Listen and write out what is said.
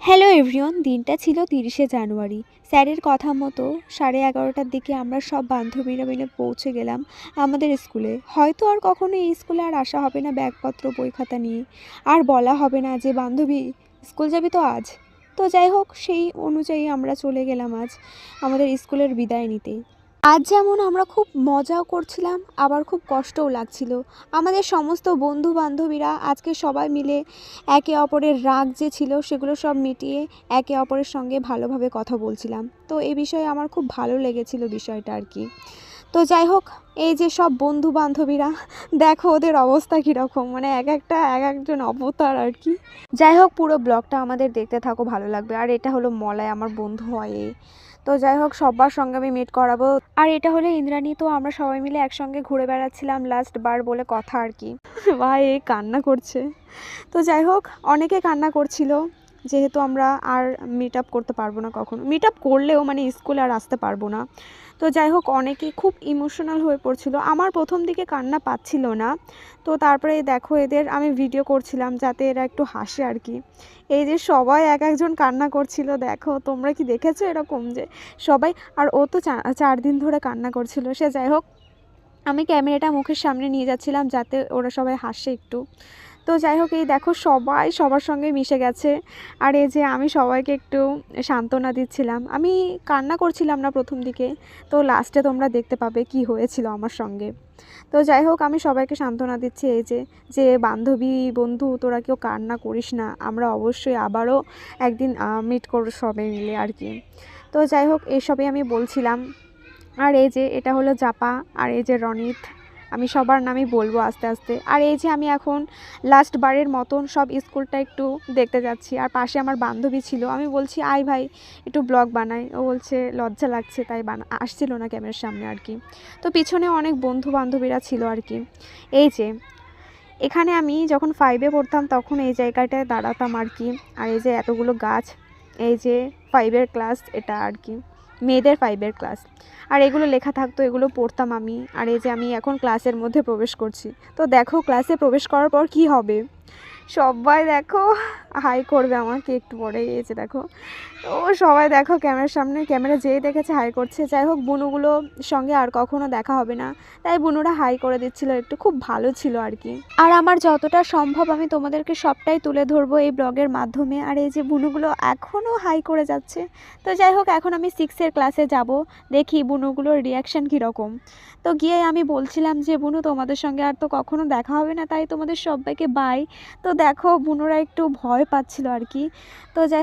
Hello everyone, দিনটা ছিল ৩০শে জানুয়ারি। স্যারের কথা মতো 11:30টার দিকে আমরা সব বান্ধবীরা মিলে পৌঁছে গেলাম আমাদের স্কুলে। হয়তো আর কখনো এই স্কুলে আর আসা হবে না ব্যাগপত্র বই খাতা নিয়ে। আর বলা হবে না যে বান্ধবী স্কুল যাবি তো আজ। তো যাই হোক, সেই অনুযায়ী আমরা চলে গেলাম আজ আমাদের স্কুলের বিদায় নিতে। আজ যেমন আমরা খুব মজাও করছিলাম, আবার খুব কষ্টও লাগছিল। আমাদের সমস্ত বন্ধু বান্ধবীরা আজকে সবাই মিলে একে অপরের রাগ যে ছিল সেগুলো সব মিটিয়ে একে অপরের সঙ্গে ভালোভাবে কথা বলছিলাম। তো এই বিষয়ে আমার খুব ভালো লেগেছিল বিষয়টা আর কি। তো যাই হোক, এই যে সব বন্ধু বান্ধবীরা, দেখো ওদের অবস্থা কীরকম, মানে এক একজন অবতার আর কি। যাই হোক, পুরো ব্লগটা আমাদের দেখতে থাকো, ভালো লাগবে। আর এটা হলো মলয়, আমার বন্ধু হয় এ। তো যাই হোক, সবার সঙ্গে আমি মিট করাবো। আর এটা হলো ইন্দ্রাণী। তো আমরা সবাই মিলে একসঙ্গে ঘুরে বেড়াচ্ছিলাম লাস্ট বার বলে কথা আর কি। ভাই এই কান্না করছে। তো যাই হোক, অনেকে কান্না করছিল, যেহেতু আমরা আর মিট আপ করতে পারবো না কখনো। মিট আপ করলেও মানে স্কুলে আর আসতে পারবো না। তো যাই হোক, অনেকেই খুব ইমোশনাল হয়ে পড়ছিল। আমার প্রথম দিকে কান্না পাচ্ছিল না। তো তারপরে দেখো, এদের আমি ভিডিও করছিলাম যাতে এরা একটু হাসে আর কি। এই যে সবাই এক একজন কান্না করছিল, দেখো তোমরা কি দেখেছো এরকম যে সবাই। আর ও তো 4 দিন ধরে কান্না করছিল। সে যাই হোক, আমি ক্যামেরাটা মুখের সামনে নিয়ে যাচ্ছিলাম যাতে ওরা সবাই হাসে একটু। তো যাই হোক, এই দেখো সবাই সবার সঙ্গে মিশে গেছে। আর এই যে আমি সবাইকে একটু সান্ত্বনা দিচ্ছিলাম। আমি কান্না করছিলাম না প্রথম দিকে, তো লাস্টে তোমরা দেখতে পাবে কি হয়েছিল আমার সঙ্গে। তো যাই হোক, আমি সবাইকে সান্ত্বনা দিচ্ছি এই যে যে বান্ধবী বন্ধু তোরা কেউ কান্না করিস না, আমরা অবশ্যই আবারও একদিন মিট করব সবাই মিলে আর কি। তো যাই হোক, এইসবই আমি বলছিলাম। আর এই যে এটা হলো জাপা, আর এই যে রনিত। আমি সবার নামই বলবো আস্তে আস্তে। আর এই যে আমি এখন লাস্ট বারের মতন সব স্কুলটা একটু দেখতে যাচ্ছি। আর পাশে আমার বান্ধবী ছিল, আমি বলছি আয় ভাই একটু ব্লগ বানাই। ও বলছে লজ্জা লাগছে তাই আসছিল না ক্যামেরার সামনে আর কি। তো পিছনে অনেক বন্ধু বান্ধবীরা ছিল আর কি। এই যে এখানে আমি যখন 5-এ পড়তাম তখন এই জায়গাটায় দাঁড়াতাম আর কি। আর এই যে এতগুলো গাছ, এই যে 5-এর ক্লাস এটা আর কি, মেয়েদের 5-এর ক্লাস। আর এগুলো লেখা থাকতো, এগুলো পড়তাম আমি। আর এই যে আমি এখন ক্লাসের মধ্যে প্রবেশ করছি। তো দেখো ক্লাসে প্রবেশ করার পর কি হবে, সবাই দেখো হাই করবে আমাকে একটু পরে। এই যে দেখো, ও সবাই দেখো ক্যামেরার সামনে, ক্যামেরা যেই দেখেছে হাই করছে। যাই হোক, বুনুগুলো সঙ্গে আর কখনো দেখা হবে না, তাই বুনুরা হাই করে দিচ্ছিল একটু, খুব ভালো ছিল আর কি। আর আমার যতটা সম্ভব আমি তোমাদেরকে সবটাই তুলে ধরবো এই ব্লগের মাধ্যমে। আর এই যে বুনুগুলো এখনও হাই করে যাচ্ছে। তো যাই হোক, এখন আমি 6-এর ক্লাসে যাব, দেখি বুনুগুলোর রিয়াকশান কীরকম। তো গিয়ে আমি বলছিলাম যে বুনু তোমাদের সঙ্গে আর তো কখনো দেখা হবে না, তাই তোমাদের সবাইকে বাই। তো দেখো বুনুরা একটু ভয় পাচ্ছিল আর কি। তো যাই